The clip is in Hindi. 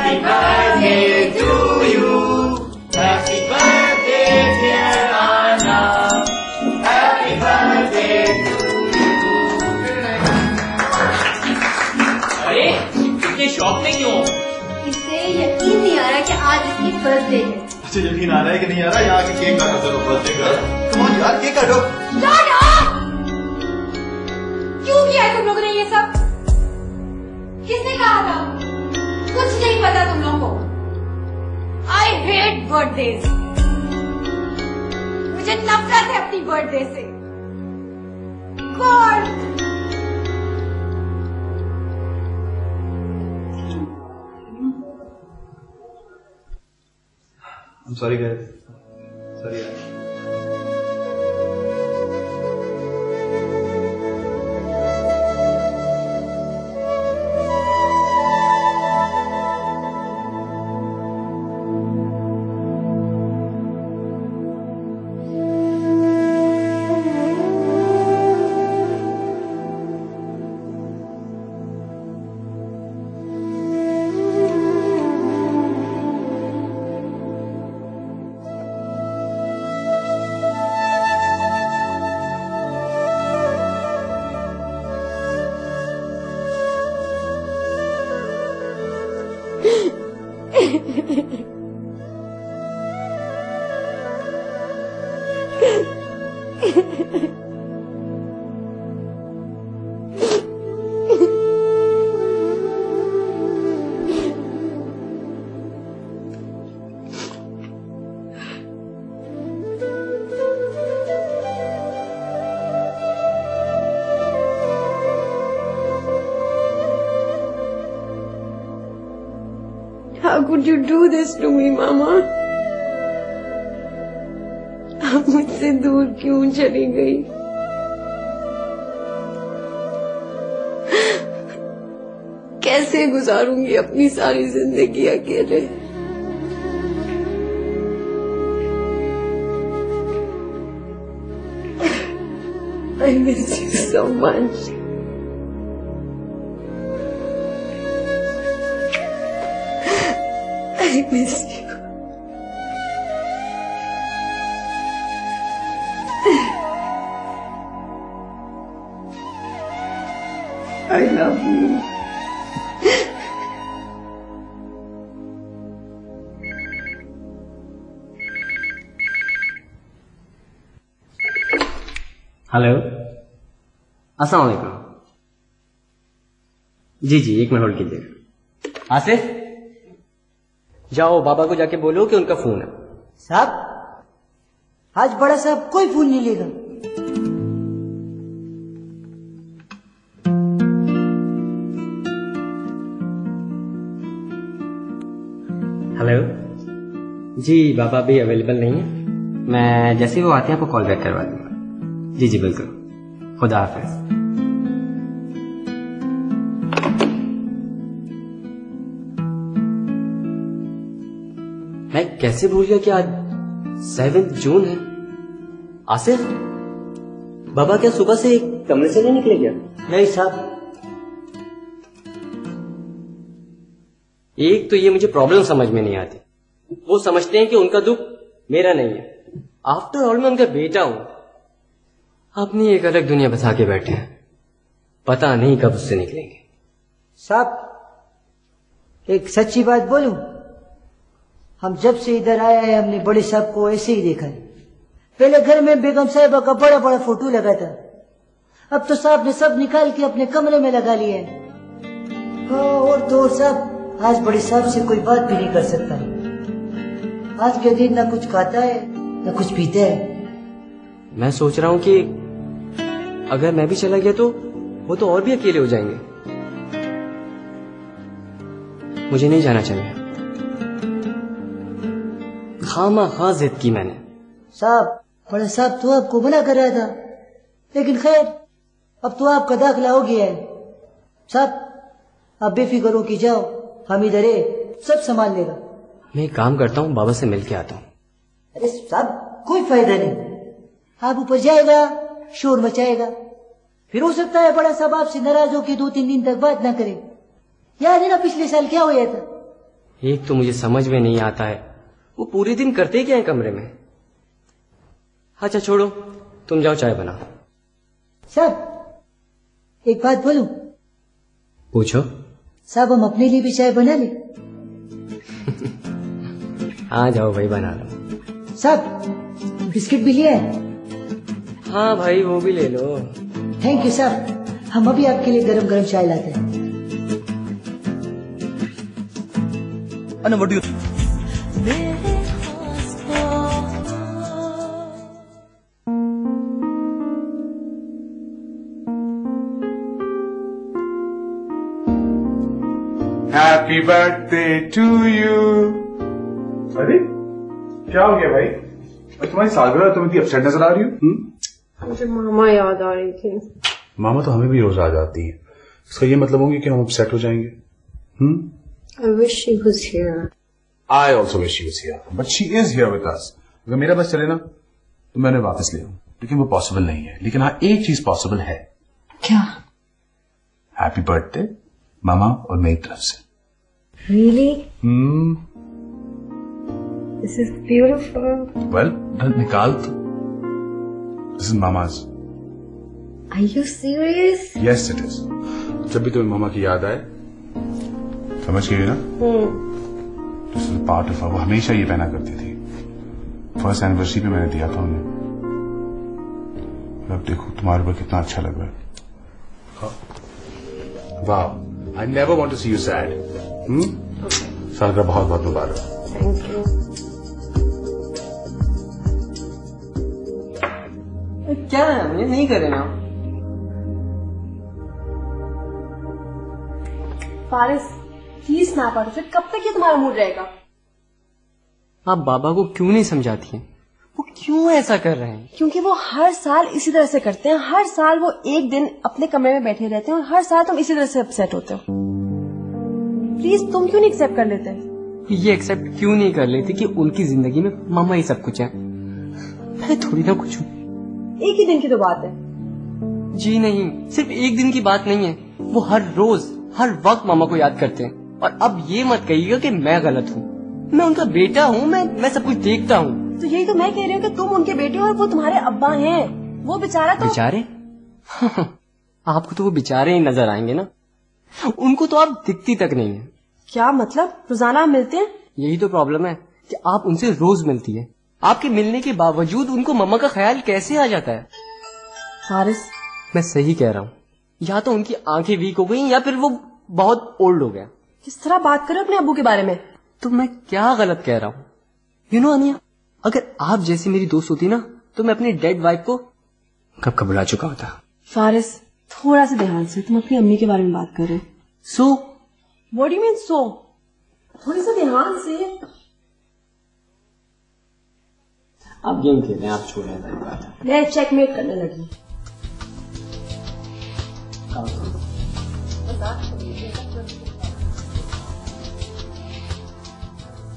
Happy birthday to you. Happy birthday dear Anna. Happy birthday to you. अरे इतने शौक में क्यों? इसे यकीन नहीं आ रहा कि आज इसकी बर्थडे है। अच्छा यकीन आ रहा है कि नहीं आ रहा? यहाँ के केक काटो, चलो बर्थडे का। कम ऑन यार, केक काटो। क्यों किया है तुम लोगों ने ये सब? किसने कहा था? कुछ नहीं पता तुम लोगों को। I hate birthdays. मुझे नफरत है अपनी बर्थडे से। God. I'm sorry guys. Sorry यार। How could you do this to me, Mama? आप मुझसे दूर क्यों चली गई? कैसे गुजारूंगी अपनी सारी जिंदगी अकेले? I miss you so much. I miss you. I love you. Hello, अस्सलाम वालेकुम। जी जी, एक मिनट होल्ड कीजिएगा। आसिफ, जाओ बाबा को जाके बोलो कि उनका फोन है। साहब, आज बड़ा साहब कोई फोन नहीं लेगा। हेलो, जी बाबा अभी अवेलेबल नहीं है, मैं जैसे ही वो आते हैं आपको कॉल बैक करवा दूंगा। जी जी बिल्कुल, खुदा हाफिज। मैं कैसे भूल गया कि आज 7 जून है। आसिफ, बाबा क्या सुबह से कमरे से नहीं निकले क्या? नहीं साहब। एक तो ये मुझे प्रॉब्लम समझ में नहीं आती। वो समझते हैं कि उनका दुख मेरा नहीं है। आफ्टर ऑल मैं उनका बेटा हूं। अपनी एक अलग दुनिया बसा के बैठे हैं, पता नहीं कब उससे निकलेंगे। साहब, एक सच्ची बात बोलूं, हम जब से इधर आए हैं हमने बड़े साहब को ऐसे ही देखा है। पहले घर में बेगम साहिबा का बड़ा बड़ा फोटो लगा था, अब तो साहब ने सब निकाल के अपने कमरे में लगा लिया है। और तो और साहब, आज बड़े साहब से कोई बात भी नहीं कर सकता। आज के दिन ना कुछ खाता है ना कुछ पीता है। मैं सोच रहा हूं कि अगर मैं भी चला गया तो वो तो और भी अकेले हो जाएंगे। मुझे नहीं जाना चाहिए। खामा खा जिद की मैंने। साहब, बड़ा साहब तो आपको मना कर रहा था, लेकिन खैर अब तो आपका दाखिला हो गया है। साहब, आप बेफिक्र हो कि जाओ, हम इधर है, सब संभाल लेगा। मैं एक काम करता हूँ, बाबा से मिल के आता हूँ। अरे साहब, कोई फायदा नहीं। आप ऊपर जाएगा, शोर मचाएगा, फिर हो सकता है बड़ा साहब आपसे नाराज होकर 2-3 दिन तक बात ना करे। याद है ना पिछले साल क्या हुआ था? एक तो मुझे समझ में नहीं आता है वो पूरे दिन करते क्या है कमरे में। अच्छा छोड़ो, तुम जाओ चाय बनाओ। साहब एक बात बोलूं? पूछो। साहब हम अपने लिए भी चाय बना ले? हाँ जाओ भाई बना लो। साहब बिस्किट भी लिया है? हाँ भाई वो भी ले लो। थैंक यू साहब, हम अभी आपके लिए गरम गरम चाय लाते हैं। Anu what do you happy birthday to you. अरे क्या हो गया भाई? तुम्हारी सालगिरह तुम इतनी अपसेट नजर आ रही हो। मुझे मामा याद आ रही थी। मामा तो हमें भी रोज आ जाती है, इसका ये मतलब होंगे कि हम अपसेट हो जाएंगे। I wish she was here. I also wish she was here, but she is here with us. अगर मेरा बस चले ना तो मैं उन्हें वापस ले आऊं, लेकिन वो पॉसिबल नहीं है। लेकिन हाँ एक चीज पॉसिबल है। क्या? हैप्पी बर्थडे मामा और मेरी तरफ से। Really? This is beautiful. Well, निकाल तो। This is Mama's. Are you serious? Yes, it is. जब भी तुम्हें मामा की याद आए, समझ गई ना? This is part of her. वो हमेशा ये पहना करती थी। फर्स्ट एनिवर्सरी पे मैंने दिया था उन्हें। अब देखो तुम्हारे ऊपर कितना अच्छा लग रहा है। वाह, I never want to see you sad. सालगिरह बहुत बहुत मुबारक। Thank you. क्या है, मुझे नहीं करे ना। Faris please snap out. फिर कब तक ये तुम्हारा मूड रहेगा? आप बाबा को क्यों नहीं समझाती हैं? वो क्यों ऐसा कर रहे हैं? क्योंकि वो हर साल इसी तरह से करते हैं। हर साल वो एक दिन अपने कमरे में बैठे रहते हैं और हर साल तुम इसी तरह से अपसेट होते हो। प्लीज तुम क्यों नहीं एक्सेप्ट कर लेते? ये एक्सेप्ट क्यों नहीं कर लेती कि उनकी जिंदगी में मामा ही सब कुछ है, मैं थोड़ी ना कुछ हूँ। एक ही दिन की तो बात है। जी नहीं, सिर्फ एक दिन की बात नहीं है, वो हर रोज हर वक्त मामा को याद करते हैं। और अब ये मत कहिएगा कि मैं गलत हूँ, मैं उनका बेटा हूँ, मैं सब कुछ देखता हूँ। तो यही तो मैं कह रही हूँ कि तुम उनके बेटे हो और वो तुम्हारे अब्बा हैं। वो बेचारा तो बेचारे आपको तो वो बेचारे ही नजर आएंगे ना, उनको तो आप दिखती तक नहीं है। क्या मतलब? रोजाना हम मिलते हैं? यही तो प्रॉब्लम है कि आप उनसे रोज मिलती है, आपके मिलने के बावजूद उनको मम्मा का ख्याल कैसे आ जाता है? फारिस मैं सही कह रहा हूँ, या तो उनकी आंखें वीक हो गई या फिर वो बहुत ओल्ड हो गया। किस तरह बात करो अपने अब्बू के बारे में? तो मैं क्या गलत कह रहा हूँ? यू नो अनिया, अगर आप जैसी मेरी दोस्त होती ना तो मैं अपनी डेड वाइफ को कब कब बुला चुका होता। फारिस थोड़ा सा ध्यान से, तुम अपनी अम्मी के बारे में बात कर रहे हो। So what do you mean so? थोड़ी सा ध्यान से। आप गेम खेल रहे हैं, आप छोड़ रहे हैं। मैं चेकमेट करने लगी। काम करो।